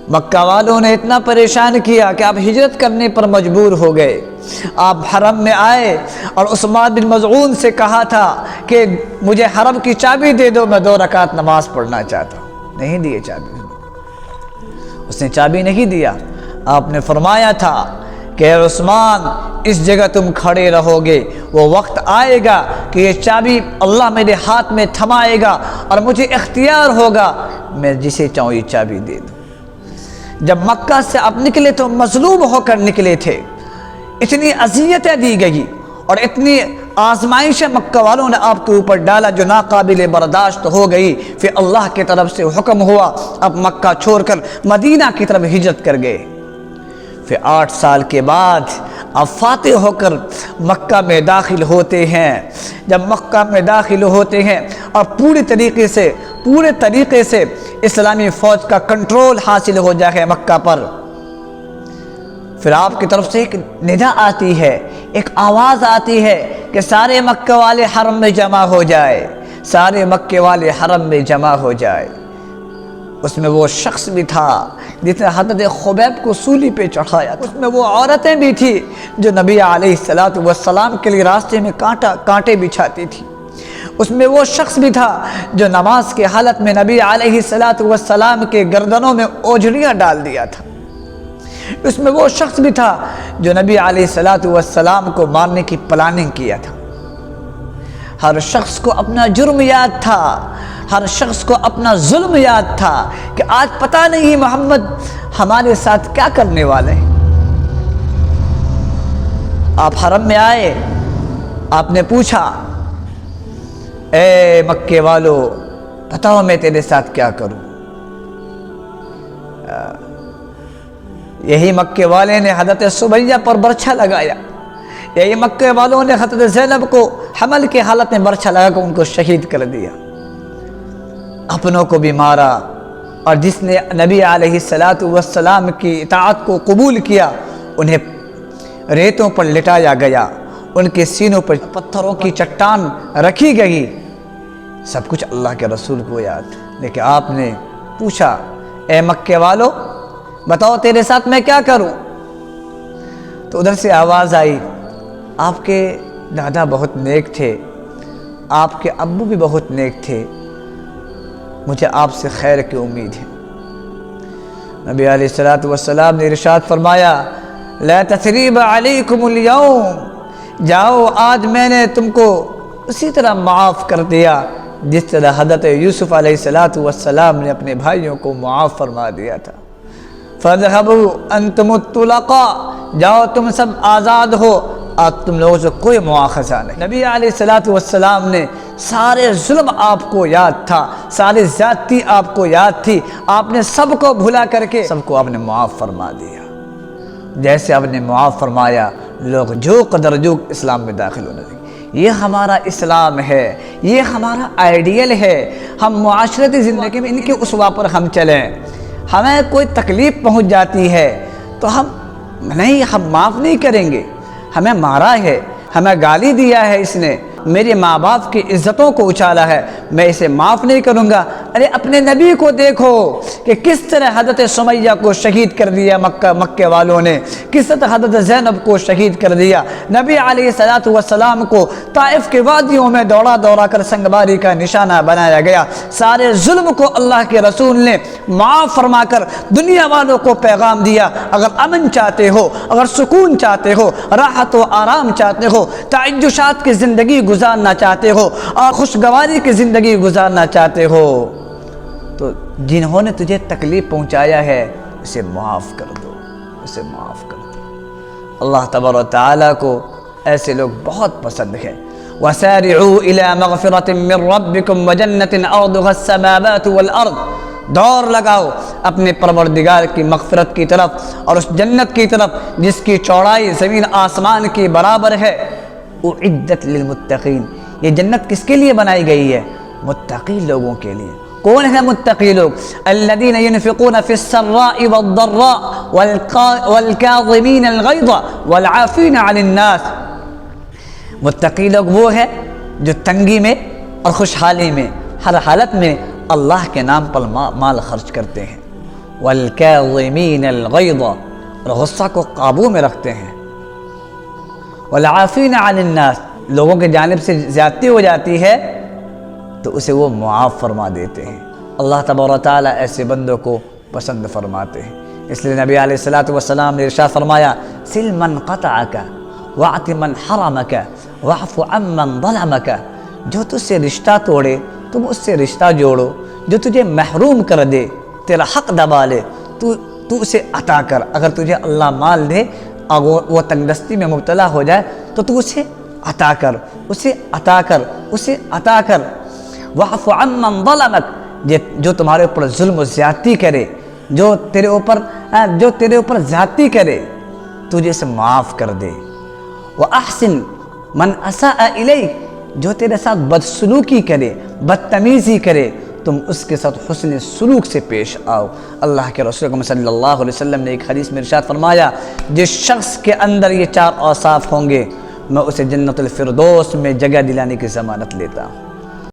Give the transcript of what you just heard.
مکہ والوں نے اتنا پریشان کیا کہ آپ ہجرت کرنے پر مجبور ہو گئے۔ آپ حرم میں آئے اور عثمان بن مظعون سے کہا تھا کہ مجھے حرم کی چابی دے دو، میں 2 رکعت نماز پڑھنا چاہتا ہوں۔ نہیں دیے چابی، اس نے چابی نہیں دیا۔ آپ نے فرمایا تھا کہ اے عثمان، اس جگہ تم کھڑے رہو گے، وہ وقت آئے گا کہ یہ چابی اللہ میرے ہاتھ میں تھمائے گا اور مجھے اختیار ہوگا، میں جسے چاہوں یہ چابی دے دوں۔ جب مکہ سے آپ نکلے تو مظلوم ہو کر نکلے تھے، اتنی اذیتیں دی گئی اور اتنی آزمائشیں مکہ والوں نے آپ کے اوپر ڈالا جو ناقابل برداشت ہو گئی۔ پھر اللہ کی طرف سے حکم ہوا، اب مکہ چھوڑ کر مدینہ کی طرف ہجرت کر گئے۔ پھر 8 سال کے بعد اب فاتح ہو کر مکہ میں داخل ہوتے ہیں۔ جب مکہ میں داخل ہوتے ہیں اور پورے طریقے سے اسلامی فوج کا کنٹرول حاصل ہو جائے مکہ پر، پھر آپ کی طرف سے ایک ندا آتی ہے، ایک آواز آتی ہے کہ سارے مکہ والے حرم میں جمع ہو جائے، سارے مکہ والے حرم میں جمع ہو جائے۔ اس میں وہ شخص بھی تھا جس نے حضرت خبیب کو سولی پہ چڑھایا تھا، اس میں وہ عورتیں بھی تھی جو نبی علیہ السلام کے لیے راستے میں کانٹے بچھاتی تھی، اس میں وہ شخص بھی تھا جو نماز کے حالت میں نبی علیہ السلام کے گردنوں میں اوجھڑیاں ڈال دیا تھا، اس میں وہ شخص بھی تھا جو نبی علیہ السلام کو مارنے کی پلاننگ کیا تھا۔ ہر شخص کو اپنا جرم یاد تھا، ہر شخص کو اپنا ظلم یاد تھا کہ آج پتہ نہیں محمد ہمارے ساتھ کیا کرنے والے ہیں۔ آپ حرم میں آئے، آپ نے پوچھا اے مکے والو بتاؤ میں تیرے ساتھ کیا کروں۔ یہی مکے والے نے حضرت سمیہ پر برچھا لگایا، یہی مکے والوں نے حضرت زینب کو حمل کے حالت میں برچھا لگا کر ان کو شہید کر دیا، اپنوں کو بھی مارا، اور جس نے نبی علیہ السلام کی اطاعت کو قبول کیا انہیں ریتوں پر لٹایا گیا، ان کے سینوں پر پتھروں کی چٹان رکھی گئی، سب کچھ اللہ کے رسول کو یاد۔ لیکن آپ نے پوچھا اے مکے والو بتاؤ تیرے ساتھ میں کیا کروں؟ تو ادھر سے آواز آئی آپ کے دادا بہت نیک تھے، آپ کے ابو بھی بہت نیک تھے، مجھے آپ سے خیر کی امید ہے۔ نبی علیہ السلام نے ارشاد فرمایا لا تثریب علیکم اليوم، جاؤ آج میں نے تم کو اسی طرح معاف کر دیا جس طرح حضرت یوسف علیہ السلام نے اپنے بھائیوں کو معاف فرما دیا تھا۔ فَاذْهَبُوا أَنْتُمُ الطُّلَقَاء، جاؤ تم سب آزاد ہو، اب تم لوگوں سے کوئی مواخذہ نہیں۔ نبی علیہ السلام نے سارے ظلم آپ کو یاد تھا، سارے زیادتی آپ کو یاد تھی، آپ نے سب کو بھلا کر کے سب کو آپ نے معاف فرما دیا۔ جیسے آپ نے معاف فرمایا لوگ جو قدر جو اسلام میں داخل ہونے لگے۔ یہ ہمارا اسلام ہے، یہ ہمارا آئیڈیل ہے۔ ہم معاشرتی زندگی میں ان کے اسوا پر ہم چلیں۔ ہمیں کوئی تکلیف پہنچ جاتی ہے تو ہم معاف نہیں کریں گے۔ ہمیں مارا ہے، ہمیں گالی دیا ہے، اس نے میرے ماں باپ کی عزتوں کو اچھالا ہے، میں اسے معاف نہیں کروں گا۔ ارے اپنے نبی کو دیکھو کہ کس طرح حضرت سمیہ کو شہید کر دیا مکے والوں نے، کس طرح حضرت زینب کو شہید کر دیا۔ نبی علیہ السلام کو طائف کے وادیوں میں دوڑا کر سنگباری کا نشانہ بنایا گیا۔ سارے ظلم کو اللہ کے رسول نے معاف فرما کر دنیا والوں کو پیغام دیا، اگر امن چاہتے ہو، اگر سکون چاہتے ہو، راحت و آرام چاہتے ہو، تعیشات کی زندگی گزارنا چاہتے ہو اور خوشگواری کی زندگی گزارنا چاہتے ہو، تو جنہوں نے تجھے تکلیف پہنچایا ہے اسے معاف کر دو، اسے معاف کر دو۔ اللہ تبارک و تعالیٰ کو ایسے لوگ بہت پسند ہے۔ وَسَارِعُوا إِلَى مَغْفِرَةٍ مِّن رَبِّكُمْ وَجَنَّةٍ عَرْضُهَا السَّمَاوَاتُ وَالْأَرْضُ، دوڑ لگاؤ اپنے پروردگار کی مغفرت کی طرف اور اس جنت کی طرف جس کی چوڑائی زمین آسمان کی برابر ہے۔ اعدت للمتقین، یہ جنت کس کے لیے بنائی گئی ہے؟ متقی لوگوں کے لیے۔ کون ہے متقی لوگ؟ الذین ينفقون فی السراء والضراء والکاظمین الغیظ والعافین عن الناس۔ متقی لوگ وہ ہے جو تنگی میں اور خوشحالی میں ہر حالت میں اللہ کے نام پر مال خرچ کرتے ہیں۔ والکاظمین الغیظ، اور غصہ کو قابو میں رکھتے ہیں، والعافین عن الناس، لوگوں کی جانب سے زیادتی ہو جاتی ہے تو اسے وہ معاف فرما دیتے ہیں۔ اللہ تبارک و تعالیٰ ایسے بندوں کو پسند فرماتے ہیں۔ اس لیے نبی علیہ الصلوۃ والسلام نے ارشاد فرمایا، سل من قطعک واعط من حرمک واعف عمن ظلمک، جو تجھ سے رشتہ توڑے تم اس سے رشتہ جوڑو، جو تجھے محروم کر دے، تیرا حق دبا لے، تو اسے عطا کر۔ اگر تجھے اللہ مال دے اور وہ تنگ دستی میں مبتلا ہو جائے تو تو اسے عطا کر، اسے عطا کر، اسے عطا کر۔ واعف عمن ظلمک، جو تمہارے اوپر ظلم و زیادتی کرے، جو تیرے اوپر زیادتی کرے تجھے اسے معاف کر دے۔ واحسن من اساء الیک، جو تیرے ساتھ بدسلوکی کرے، بدتمیزی کرے، تم اس کے ساتھ حسن سلوک سے پیش آؤ۔ اللہ کے رسول صلی اللہ علیہ وسلم نے ایک حدیث میں ارشاد فرمایا، جس شخص کے اندر یہ 4 اوصاف ہوں گے میں اسے جنت الفردوس میں جگہ دلانے کی ضمانت لیتا ہوں۔